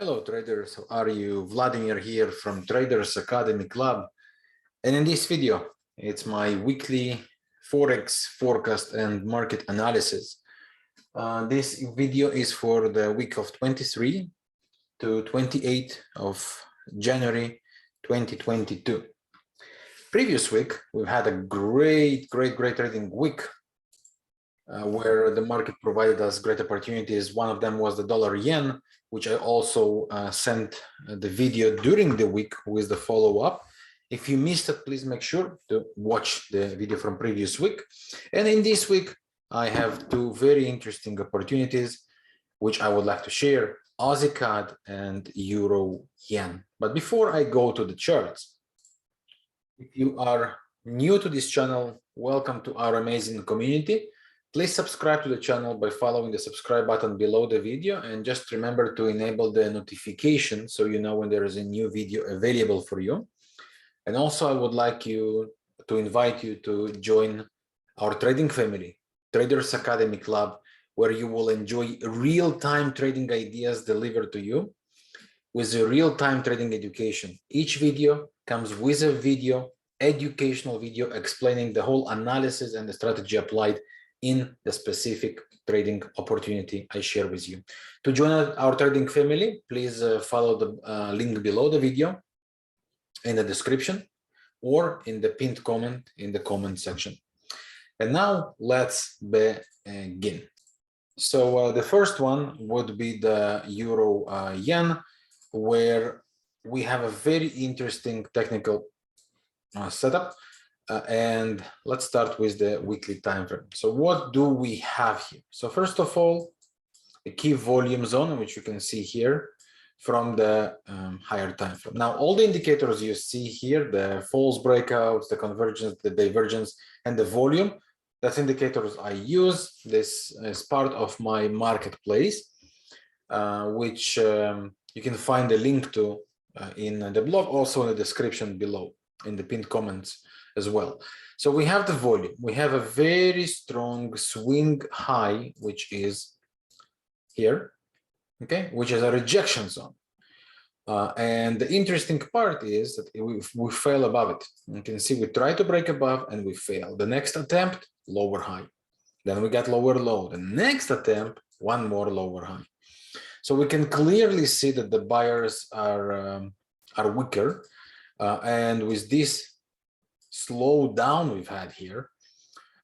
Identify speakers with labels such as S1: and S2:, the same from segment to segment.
S1: Hello traders, how are you? Vladimir here from Traders Academy Club, and in this video it's my weekly forex forecast and market analysis. This video is for the week of 23 to 28 of January 2022. Previous week we've had a great trading week where the market provided us great opportunities. One of them was the dollar yen, which I also sent the video during the week with the follow-up. If you missed it, please make sure to watch the video from previous week. And in this week, I have two very interesting opportunities, which I would like to share, AUDCAD and Euro Yen. But before I go to the charts, if you are new to this channel, welcome to our amazing community. Please subscribe to the channel by following the subscribe button below the video, and just remember to enable the notification so you know when there is a new video available for you. And also I would like to invite you to join our trading family, Traders Academy Club, where you will enjoy real-time trading ideas delivered to you with a real-time trading education. Each video comes with a educational video explaining the whole analysis and the strategy applied in the specific trading opportunity I share with you. To join our trading family, please follow the link below the video in the description or in the pinned comment in the comment section. And now let's begin. So the first one would be the Euro Yen, where we have a very interesting technical setup. And let's start with the weekly time frame. So what do we have here? So first of all, a key volume zone, which you can see here from the higher time frame. Now, all the indicators you see here, the false breakouts, the convergence, the divergence, and the volume, that's indicators I use. This is part of my marketplace, which you can find a link to in the blog, also in the description below, in the pinned comments as well. So we have the volume. We have a very strong swing high, which is here, okay, which is a rejection zone. And the interesting part is that we fail above it. You can see we try to break above and we fail. The next attempt, lower high. Then we get lower low. The next attempt, one more lower high. So we can clearly see that the buyers are weaker. And with this slow down we've had here,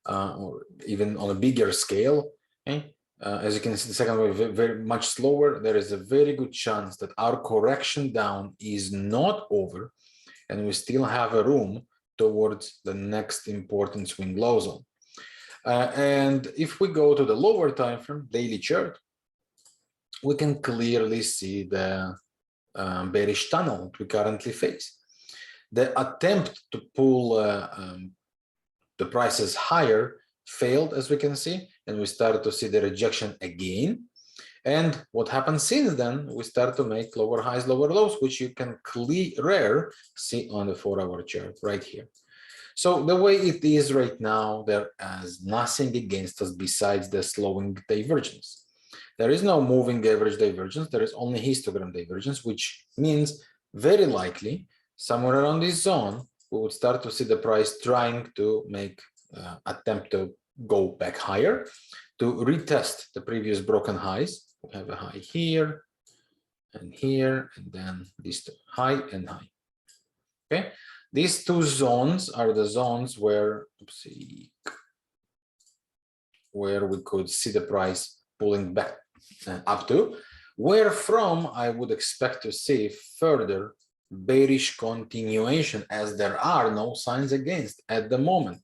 S1: or even on a bigger scale, okay? As you can see, the second wave very much slower. There is a very good chance that our correction down is not over, and we still have a room towards the next important swing low zone. And if we go to the lower time frame, daily chart, we can clearly see the bearish tunnel we currently face. The attempt to pull the prices higher failed, as we can see, and we started to see the rejection again. And what happened since then, we start to make lower highs, lower lows, which you can clearly see on the 4-hour chart right here. So the way it is right now, there is nothing against us besides the slowing divergence. There is no moving average divergence. There is only histogram divergence, which means very likely somewhere around this zone, we would start to see the price trying to make attempt to go back higher, to retest the previous broken highs. We have a high here, and then these two, high and high. Okay, these two zones are the zones where, where we could see the price pulling back up to, where from I would expect to see further bearish continuation, as there are no signs against at the moment.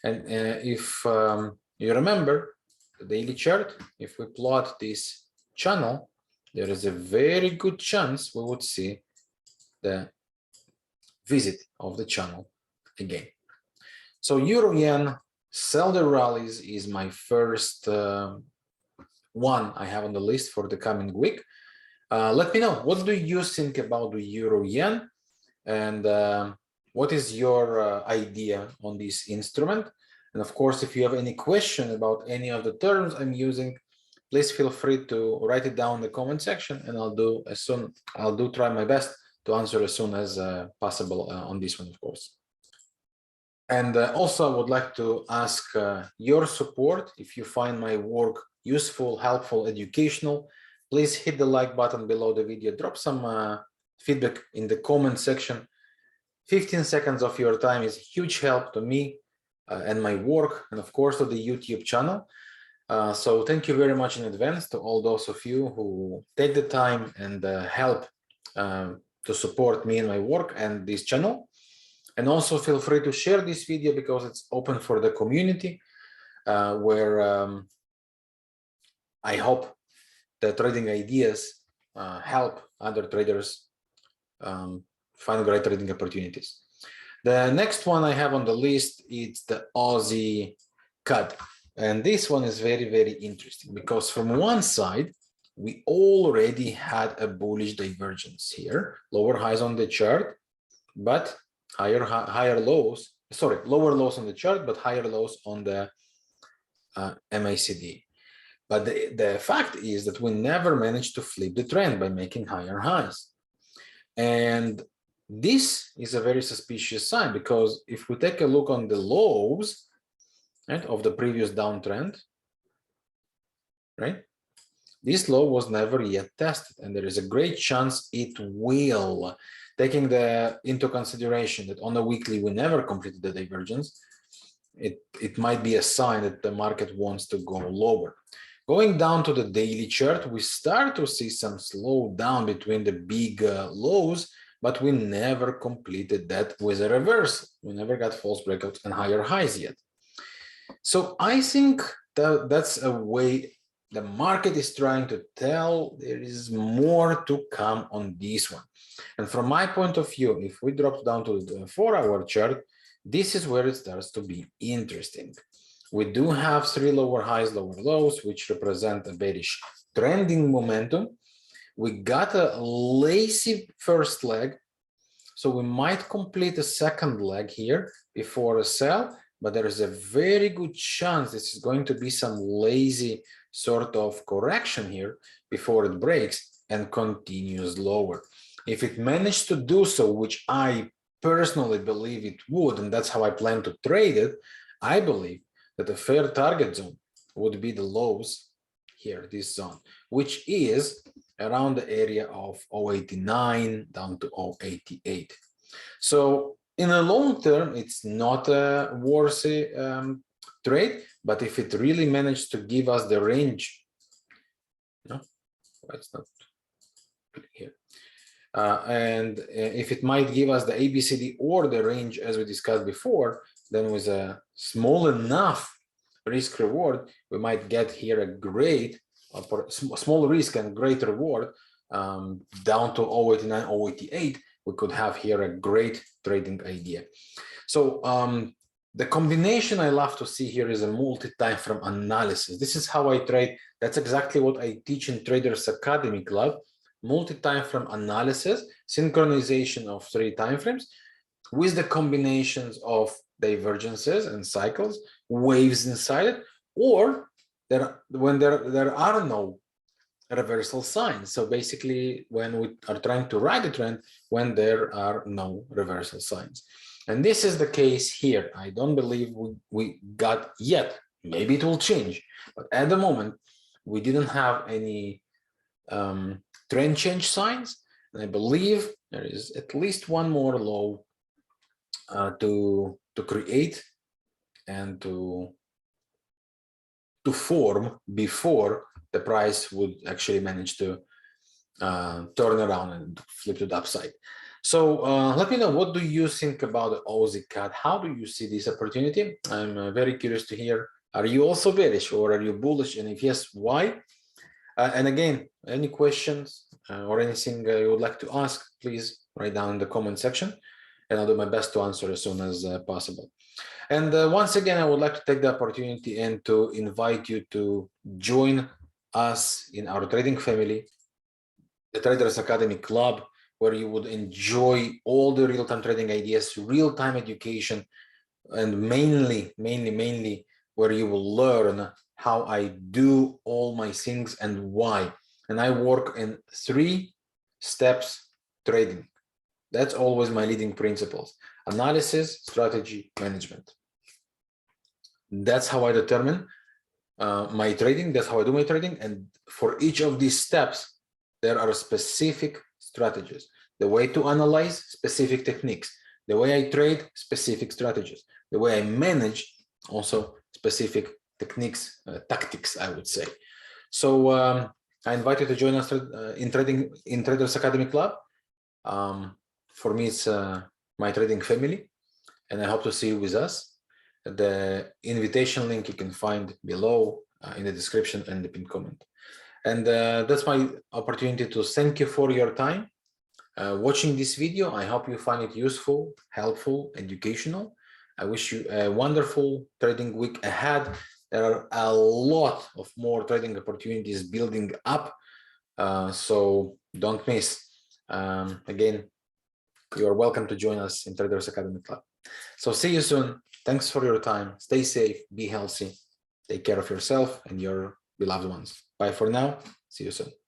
S1: And if you remember the daily chart, if we plot this channel, there is a very good chance we would see the visit of the channel again. So Euro Yen, sell the rallies is my first one I have on the list for the coming week. Let me know, what do you think about the Euro Yen, and what is your idea on this instrument? And of course, if you have any question about any of the terms I'm using, please feel free to write it down in the comment section, and I'll try my best to answer as soon as possible on this one, of course. And also, I would like to ask your support. If you find my work useful, helpful, educational, please hit the like button below the video. Drop some feedback in the comment section. 15 seconds of your time is huge help to me and my work, and of course to the YouTube channel. So thank you very much in advance to all those of you who take the time and help to support me and my work and this channel. And also feel free to share this video because it's open for the community, where I hope the trading ideas help other traders find great trading opportunities. The next one I have on the list is the AUDCAD. And this one is very, very interesting because from one side, we already had a bullish divergence here, lower highs on the chart, but lower lows on the chart, but higher lows on the MACD. But the fact is that we never managed to flip the trend by making higher highs. And this is a very suspicious sign, because if we take a look on the lows, right, of the previous downtrend, right, this low was never yet tested, and there is a great chance it will. Taking into consideration that on a weekly we never completed the divergence, it might be a sign that the market wants to go lower. Going down to the daily chart, we start to see some slowdown between the big lows, but we never completed that with a reversal. We never got false breakouts and higher highs yet. So I think that's a way the market is trying to tell there is more to come on this one. And from my point of view, if we drop down to the 4-hour chart, this is where it starts to be interesting. We do have 3 lower highs, lower lows, which represent a bearish trending momentum. We got a lazy first leg, so we might complete a second leg here before a sell, but there is a very good chance this is going to be some lazy sort of correction here before it breaks and continues lower. If it managed to do so, which I personally believe it would, and that's how I plan to trade it, I believe that a fair target zone would be the lows here, this zone, which is around the area of 089 down to 088. So in the long term, it's not a worthy trade, but if it really managed to give us the range, no, it's not here. And if it might give us the ABCD or the range as we discussed before, then with a small enough risk reward, we might get here a great, small risk and great reward down to 089, 088. We could have here a great trading idea. So the combination I love to see here is a multi-time frame analysis. This is how I trade. That's exactly what I teach in Traders Academy Club. Multi-time frame analysis, synchronization of 3 time frames with the combinations of divergences and cycles, waves inside it, or when there are no reversal signs. So basically, when we are trying to ride the trend, when there are no reversal signs. And this is the case here. I don't believe we got yet. Maybe it will change, but at the moment, we didn't have any trend change signs. And I believe there is at least one more low to create and to form before the price would actually manage to turn around and flip to the upside. So let me know, what do you think about the AUDCAD? How do you see this opportunity? I'm very curious to hear. Are you also bearish or are you bullish? And if yes, why? And again, any questions or anything you would like to ask, please write down in the comment section, and I'll do my best to answer as soon as possible. And once again, I would like to take the opportunity and to invite you to join us in our trading family, the Traders Academy Club, where you would enjoy all the real-time trading ideas, real-time education, and mainly where you will learn how I do all my things and why. And I work in 3 steps trading. That's always my leading principles: analysis, strategy, management. That's how I determine my trading. That's how I do my trading. And for each of these steps, there are specific strategies. The way to analyze, specific techniques. The way I trade, specific strategies. The way I manage, also specific techniques, tactics, I would say. So I invite you to join us in Traders Academy Club. For me, it's my trading family, and I hope to see you with us. The invitation link you can find below in the description and the pinned comment. And that's my opportunity to thank you for your time watching this video. I hope you find it useful, helpful, educational. I wish you a wonderful trading week ahead. There are a lot of more trading opportunities building up, so don't miss. Again, you are welcome to join us in Traders Academy Club. So see you soon. Thanks for your time. Stay safe, be healthy, take care of yourself and your beloved ones. Bye for now. See you soon.